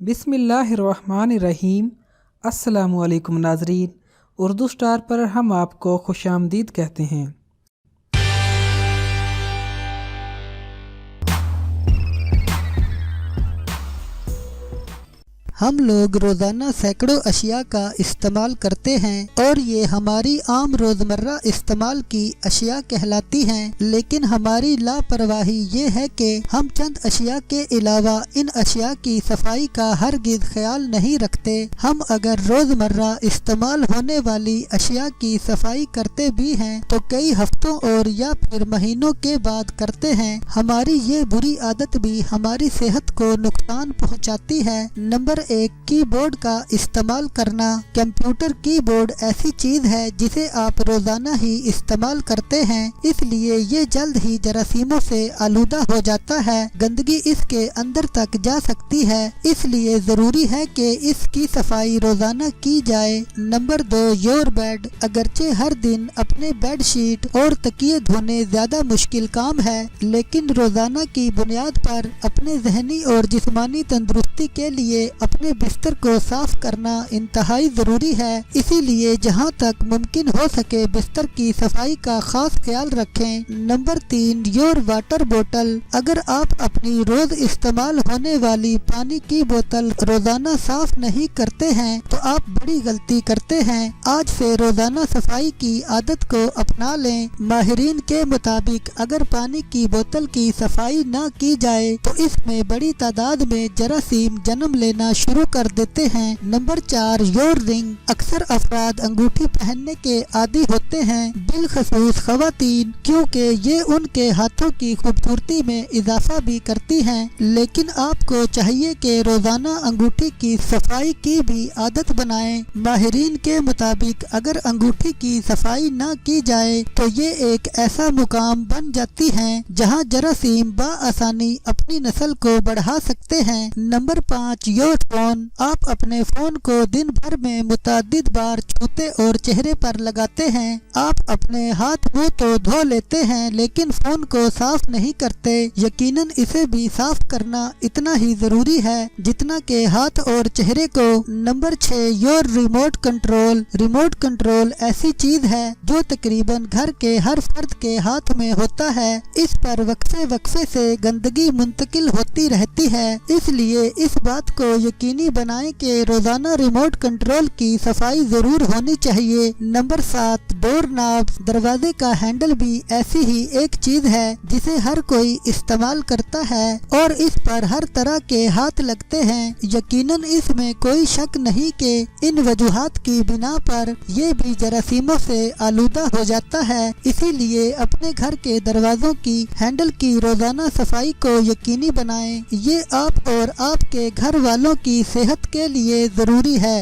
बिस्मिल्लाहिर्रहमानिर्रहीम। अस्सलामुअलैकुम नाज़रीन, उर्दू स्टार पर हम आपको खुशामदीद कहते हैं। हम लोग रोज़ाना सैकड़ों अशिया का इस्तेमाल करते हैं और ये हमारी आम रोज़मर्रा इस्तेमाल की अशिया कहलाती हैं, लेकिन हमारी लापरवाही ये है कि हम चंद अशिया के अलावा इन अशिया की सफाई का हरगिज़ ख्याल नहीं रखते। हम अगर रोज़मर्रा इस्तेमाल होने वाली अशिया की सफाई करते भी हैं तो कई हफ्तों और या फिर महीनों के बाद करते हैं। हमारी ये बुरी आदत भी हमारी सेहत को नुकसान पहुँचाती है। नंबर 1, कीबोर्ड का इस्तेमाल करना। कंप्यूटर कीबोर्ड ऐसी चीज है जिसे आप रोजाना ही इस्तेमाल करते हैं, इसलिए ये जल्द ही जरासीमों से आलूदा हो जाता है। गंदगी इसके अंदर तक जा सकती है, इसलिए जरूरी है कि इसकी सफाई रोजाना की जाए। Number 2, your bed. अगरचे हर दिन अपने बेड शीट और तकिए धोने ज्यादा मुश्किल काम है, लेकिन रोजाना की बुनियाद पर अपने जहनी और जिस्मानी तंदुरुस्ती के लिए अपने बिस्तर को साफ करना इंतहाई जरूरी है। इसीलिए जहां तक मुमकिन हो सके बिस्तर की सफाई का खास ख्याल रखें। नंबर 3, योर वाटर बोतल। अगर आप अपनी रोज इस्तेमाल होने वाली पानी की बोतल रोजाना साफ नहीं करते हैं तो आप बड़ी गलती करते हैं। आज से रोजाना सफाई की आदत को अपना लें। माहिरीन के मुताबिक अगर पानी की बोतल की सफाई न की जाए तो इसमें बड़ी तादाद में जरासीम जन्म लेना शुरू कर देते हैं। Number 4, your ring. अक्सर अफराद अंगूठी पहनने के आदी होते हैं, बिलखसूस खवातीन, क्योंकि ये उनके हाथों की खूबसूरती में इजाफा भी करती हैं। लेकिन आपको चाहिए कि रोजाना अंगूठी की सफाई की भी आदत बनाएं। माहिरीन के मुताबिक अगर अंगूठी की सफाई न की जाए तो ये एक ऐसा मुकाम बन जाती है जहां जरासीम बआसानी अपनी नस्ल को बढ़ा सकते हैं। Number 5, your phone. आप अपने फोन को दिन भर में मुतअद्दिद बार छूते और चेहरे पर लगाते हैं। आप अपने हाथ मुंह तो धो लेते हैं लेकिन फोन को साफ नहीं करते। यकीनन इसे भी साफ करना इतना ही जरूरी है जितना के हाथ और चेहरे को। Number 6, your remote control. Remote control ऐसी चीज है जो तकरीबन घर के हर फर्द के हाथ में होता है। इस पर वक्फे वक्फे से गंदगी मुंतकिल होती रहती है, इसलिए इस बात को यकीनी बनाएं कि रोजाना रिमोट कंट्रोल की सफाई जरूर होनी चाहिए। Number 7, door knob. दरवाजे का हैंडल भी ऐसी ही एक चीज है जिसे हर कोई इस्तेमाल करता है और इस पर हर तरह के हाथ लगते हैं। यकीनन इसमें कोई शक नहीं कि इन वजूहात की बिना पर यह भी जरासीमों से आलूदा हो जाता है। इसीलिए अपने घर के दरवाजों की हैंडल की रोजाना सफाई को यकीनी बनाएं। ये आप और आपके घर वालों की सेहत के लिए जरूरी है।